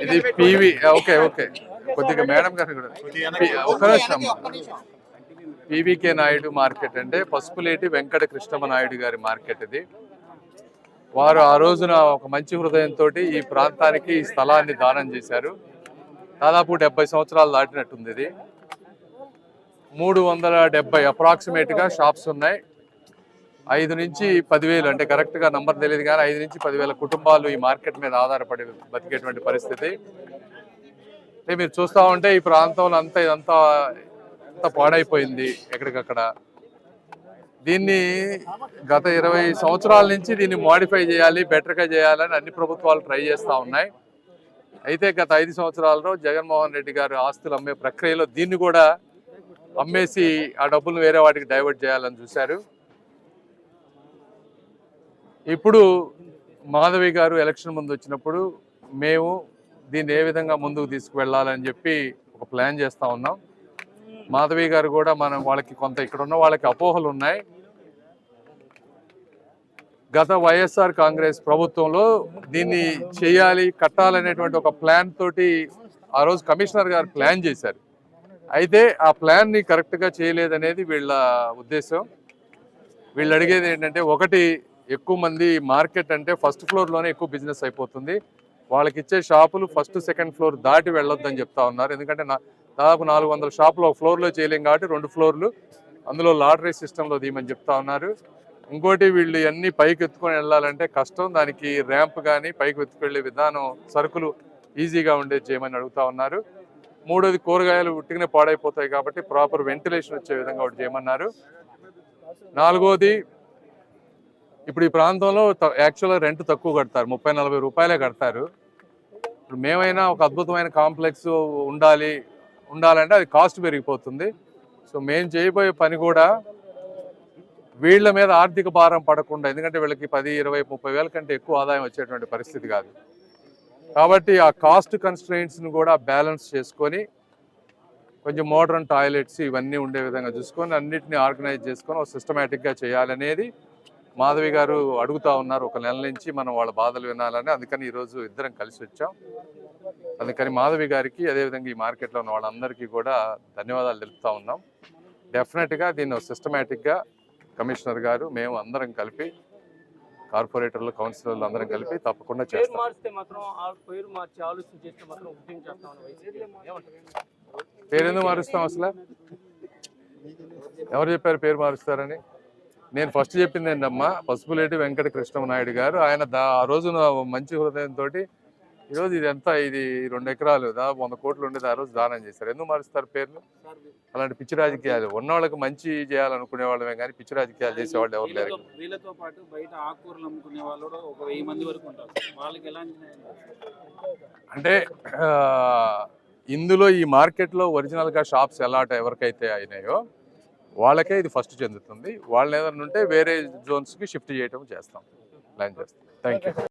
ఇది PV okay okay కొద్దిగా madam గారు కూడా ఒక నిమిషం పివికే నాయుడు మార్కెట్ అంటే పసుపులేటి వెంకట కృష్ణమ నాయుడు గారి మార్కెట్ ఇది. వారు ఆ రోజున ఒక మంచి హృదయంతో ఈ ప్రాంతానికి ఈ స్థలాన్ని దానం చేశారు. దాదాపు 70 సంవత్సరాలు దాటినట్టుంది. ఇది 370 అప్రాక్సిమేట్ గా షాప్స్ ఉన్నాయి. 5 నుంచి 10,000 అంటే కరెక్ట్ గా నంబర్ తెలియదు కానీ 5 నుంచి 10,000 కుటుంబాలు ఈ మార్కెట్ మీద ఆధారపడి బతికేటువంటి పరిస్థితి. మీరు చూస్తా ఉంటే ఈ ప్రాంతంలో అంతా ఇదంతా పాడైపోయింది ఎక్కడికక్కడ. దీన్ని గత 20 సంవత్సరాల నుంచి దీన్ని మోడిఫై చేయాలి, బెటర్గా చేయాలని అన్ని ప్రభుత్వాలు ట్రై చేస్తూ ఉన్నాయి. అయితే గత 5 సంవత్సరాల్లో జగన్మోహన్ రెడ్డి గారు ఆస్తులు అమ్మే ప్రక్రియలో దీన్ని కూడా అమ్మేసి ఆ డబ్బులు వేరే వాటికి డైవర్ట్ చేయాలని చూశారు. ఇప్పుడు మాధవి గారు ఎలక్షన్ ముందు వచ్చినప్పుడు మేము దీన్ని ఏ విధంగా ముందుకు తీసుకువెళ్ళాలని చెప్పి ఒక ప్లాన్ చేస్తూ ఉన్నాం. మాధవి గారు కూడా వాళ్ళకి కొంత ఇక్కడ ఉన్న వాళ్ళకి అపోహలు ఉన్నాయి. గత వైఎస్ఆర్ కాంగ్రెస్ ప్రభుత్వంలో దీన్ని చేయాలి, కట్టాలనేటువంటి ఒక ప్లాన్ తోటి ఆ రోజు కమిషనర్ గారు ప్లాన్ చేశారు. అయితే ఆ ప్లాన్ని కరెక్ట్గా చేయలేదనేది వీళ్ళ ఉద్దేశం. వీళ్ళు అడిగేది ఏంటంటే, ఒకటి ఎక్కువ మంది మార్కెట్ అంటే ఫస్ట్ ఫ్లోర్లోనే ఎక్కువ బిజినెస్ అయిపోతుంది, వాళ్ళకి ఇచ్చే షాపులు ఫస్ట్ సెకండ్ ఫ్లోర్ దాటి వెళ్ళొద్దని చెప్తా ఉన్నారు. ఎందుకంటే దాదాపు 400 షాపులు ఒక ఫ్లోర్లో చేయలేం కాబట్టి 2 ఫ్లోర్లు అందులో లాటరీ సిస్టంలో తీయమని చెప్తా ఉన్నారు. ఇంకోటి వీళ్ళు అన్ని పైకి ఎత్తుకొని వెళ్ళాలంటే కష్టం, దానికి ర్యాంప్ కానీ పైకి ఎత్తుకెళ్లే విధానం సరుకులు ఈజీగా ఉండేది చేయమని అడుగుతా ఉన్నారు. మూడోది కూరగాయలు ఉట్టిగానే పాడైపోతాయి కాబట్టి ప్రాపర్ వెంటిలేషన్ వచ్చే విధంగా ఒకటి చేయమన్నారు. నాలుగోది ఇప్పుడు ఈ ప్రాంతంలో యాక్చువల్గా రెంట్ తక్కువ కడతారు, 30-40 రూపాయలే కడతారు. ఇప్పుడు మేమైనా ఒక అద్భుతమైన కాంప్లెక్స్ ఉండాలంటే అది కాస్ట్ పెరిగిపోతుంది. సో మేము చేయబోయే పని కూడా వీళ్ళ మీద ఆర్థిక భారం పడకుండా, ఎందుకంటే వీళ్ళకి 10, 20, 30 వేల కంటే ఎక్కువ ఆదాయం వచ్చేటువంటి పరిస్థితి కాదు కాబట్టి ఆ కాస్ట్ కన్స్ట్రెయింట్స్ని కూడా బ్యాలెన్స్ చేసుకొని కొంచెం మోడర్న్ టాయిలెట్స్ ఇవన్నీ ఉండే విధంగా చూసుకొని అన్నిటిని ఆర్గనైజ్ చేసుకొని ఒక సిస్టమేటిక్గా చేయాలనేది మాధవి గారు అడుగుతూ ఉన్నారు. ఒక నెల నుంచి మనం వాళ్ళ బాధలు వినాలని, అందుకని ఈరోజు ఇద్దరం కలిసి వచ్చాం. అందుకని మాధవి గారికి అదేవిధంగా ఈ మార్కెట్లో ఉన్న వాళ్ళందరికీ కూడా ధన్యవాదాలు తెలుపుతా ఉన్నాం. డెఫినెట్గా దీన్ని సిస్టమేటిక్గా కమిషనర్ గారు మేము అందరం కలిపి, కార్పొరేటర్లు కౌన్సిలర్లు అందరం కలిపి తప్పకుండా చేస్తాం. పేరు ఎందుకు మారుస్తాం? అసలు ఎవరు చెప్పారు పేరు మారుస్తారని? నేను ఫస్ట్ చెప్పింది ఏంటమ్మా, పసుపులేటి వెంకట కృష్ణమ నాయుడు గారు. ఆయన ఆ రోజున మంచి హృదయంతో ఈరోజు ఇది 2 ఎకరాలు దాదాపు 100 కోట్లు ఉండేది ఆ రోజు దానం చేశారు. ఎందుకు మారుస్తారు పేర్లు? అలాంటి పిచ్చి రాజకీయాలు ఉన్న వాళ్ళకి మంచి చేయాలనుకునే వాళ్ళమే కానీ పిచ్చి రాజకీయాలు చేసేవాళ్ళు ఎవరు లేరు. వీళ్ళతో పాటు బయట ఆకుకూరలు అమ్ముకునే వాళ్ళు ఒక 1000 మంది వరకు ఉంటారు. వాళ్ళకి ఎలాంటి అంటే ఇందులో ఈ మార్కెట్లో ఒరిజినల్గా షాప్స్ ఎవరికైతే అయినాయో వాళ్ళకే ఇది ఫస్ట్ చెందుతుంది. వాళ్ళు ఏదైనా ఉంటే వేరే జోన్స్కి షిఫ్ట్ చేయడం చేస్తాం, ప్లాన్ చేస్తాం. Thank you.